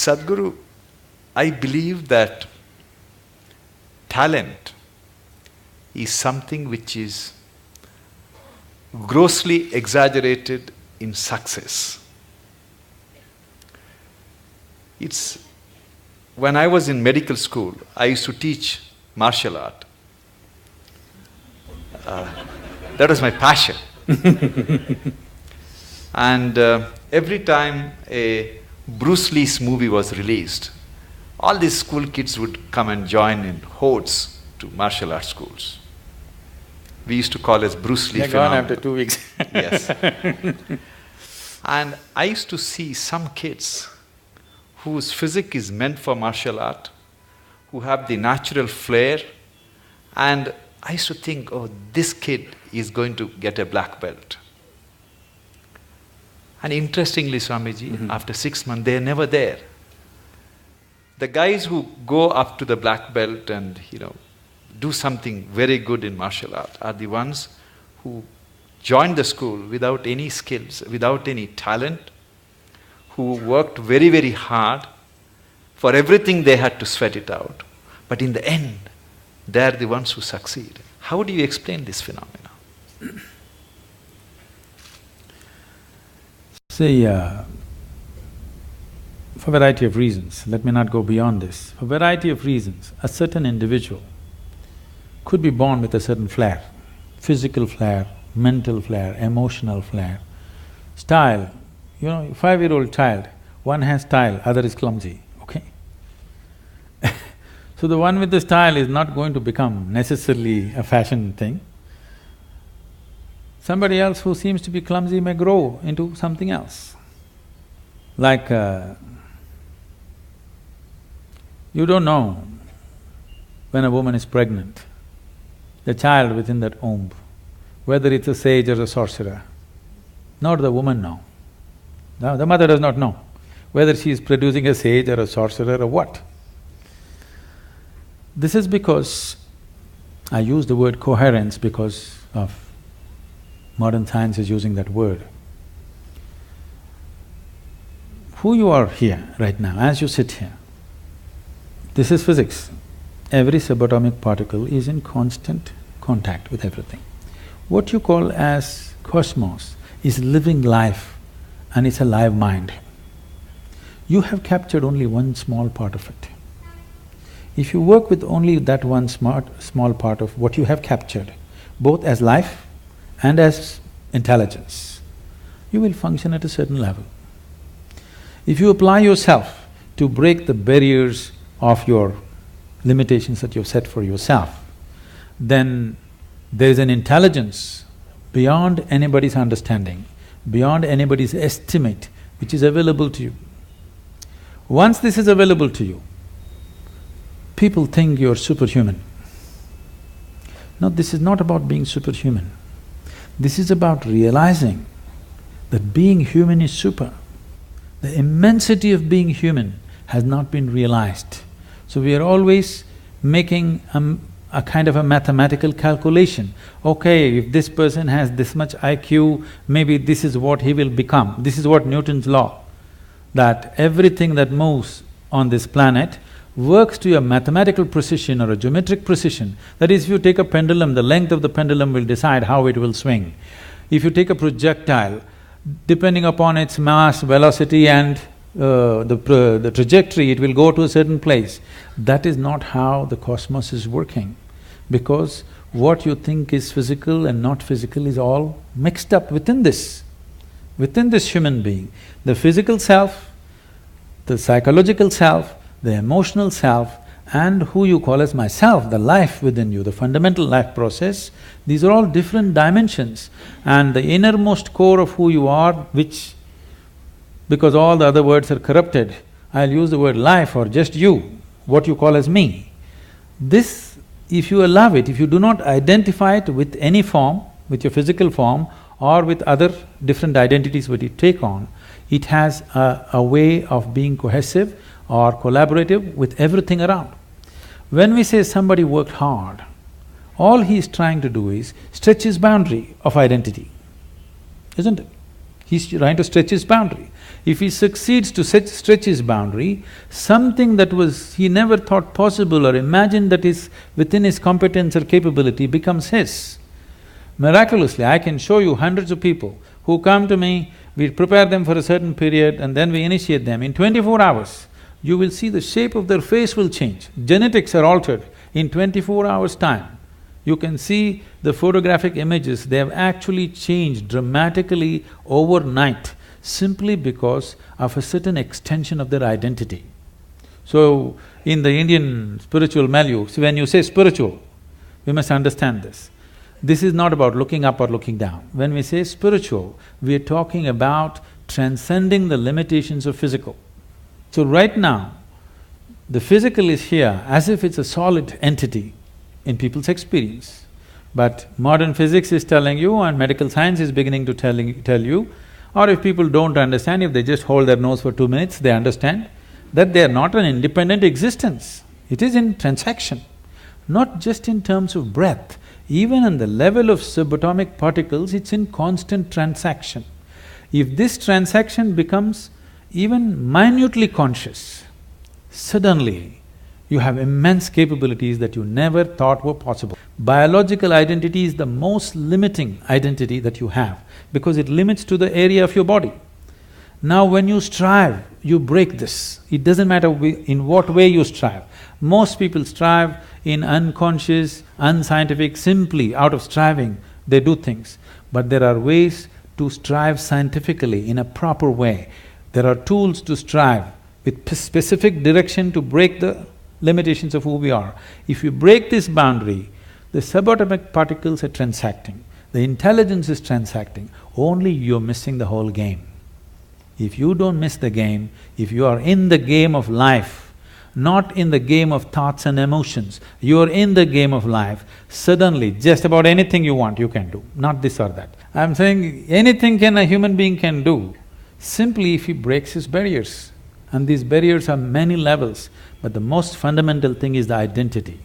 Sadhguru, I believe that talent is something which is grossly exaggerated in success. When I was in medical school, I used to teach martial art. That was my passion. And every time a Bruce Lee's movie was released, all these school kids would come and join in hordes to martial arts schools. We used to call it Bruce Lee phenomenon. They're gone after 2 weeks. Yes. And I used to see some kids whose physique is meant for martial art, who have the natural flair, and I used to think, oh, this kid is going to get a black belt. And interestingly, Swamiji, after 6 months, they're never there. The guys who go up to the black belt and, do something very good in martial art are the ones who joined the school without any skills, without any talent, who worked very, very hard. For everything they had to sweat it out. But in the end, they're the ones who succeed. How do you explain this phenomena? See, for a variety of reasons, let me not go beyond this. For a variety of reasons, a certain individual could be born with a certain flair, physical flair, mental flair, emotional flair, style. 5-year-old child, one has style, other is clumsy, okay? So the one with the style is not going to become necessarily a fashion thing. Somebody else who seems to be clumsy may grow into something else. Like, you don't know when a woman is pregnant, the child within that womb, whether it's a sage or a sorcerer, nor the woman know. No, the mother does not know whether she is producing a sage or a sorcerer or what. This is because, I use the word coherence because of modern science is using that word. Who you are here right now, as you sit here, this is physics. Every subatomic particle is in constant contact with everything. What you call as cosmos is living life and it's a live mind. You have captured only one small part of it. If you work with only that one small part of what you have captured, both as life and as intelligence, you will function at a certain level. If you apply yourself to break the barriers of your limitations that you've set for yourself, then there is an intelligence beyond anybody's understanding, beyond anybody's estimate, which is available to you. Once this is available to you, people think you're superhuman. No, this is not about being superhuman. This is about realizing that being human is super. The immensity of being human has not been realized. So we are always making a kind of a mathematical calculation. Okay, if this person has this much IQ, maybe this is what he will become. This is what Newton's law, that everything that moves on this planet works to a mathematical precision or a geometric precision. That is, if you take a pendulum, the length of the pendulum will decide how it will swing. If you take a projectile, depending upon its mass, velocity and the trajectory, it will go to a certain place. That is not how the cosmos is working, because what you think is physical and not physical is all mixed up within this human being. The physical self, the psychological self, the emotional self, and who you call as myself, the life within you, the fundamental life process, these are all different dimensions. And the innermost core of who you are, which, because all the other words are corrupted, I'll use the word life or just you, what you call as me. This, if you allow it, if you do not identify it with any form, with your physical form or with other different identities what you take on, it has a way of being cohesive or collaborative with everything around. When we say somebody worked hard, all he is trying to do is stretch his boundary of identity, isn't it? He's trying to stretch his boundary. If he succeeds to stretch his boundary, something that he never thought possible or imagined that is within his competence or capability becomes his. Miraculously, I can show you hundreds of people who come to me, we prepare them for a certain period and then we initiate them. In 24 hours, you will see the shape of their face will change. Genetics are altered in 24 hours' time. You can see the photographic images, they have actually changed dramatically overnight simply because of a certain extension of their identity. So, in the Indian spiritual milieu, so when you say spiritual, we must understand this. This is not about looking up or looking down. When we say spiritual, we are talking about transcending the limitations of physical. So right now, the physical is here as if it's a solid entity in people's experience. But modern physics is telling you and medical science is beginning to tell you, or if people don't understand, if they just hold their nose for 2 minutes, they understand that they are not an independent existence. It is in transaction, not just in terms of breath. Even on the level of subatomic particles, it's in constant transaction. If this transaction becomes even minutely conscious, suddenly you have immense capabilities that you never thought were possible. Biological identity is the most limiting identity that you have because it limits to the area of your body. Now when you strive, you break this. It doesn't matter in what way you strive. Most people strive in unconscious, unscientific, simply out of striving, they do things. But there are ways to strive scientifically in a proper way. There are tools to strive with specific direction to break the limitations of who we are. If you break this boundary, the subatomic particles are transacting, the intelligence is transacting, only you're missing the whole game. If you don't miss the game, if you are in the game of life, not in the game of thoughts and emotions, you are in the game of life, suddenly just about anything you want you can do, not this or that. I'm saying anything a human being can do, simply if he breaks his barriers. And these barriers are many levels, but the most fundamental thing is the identity.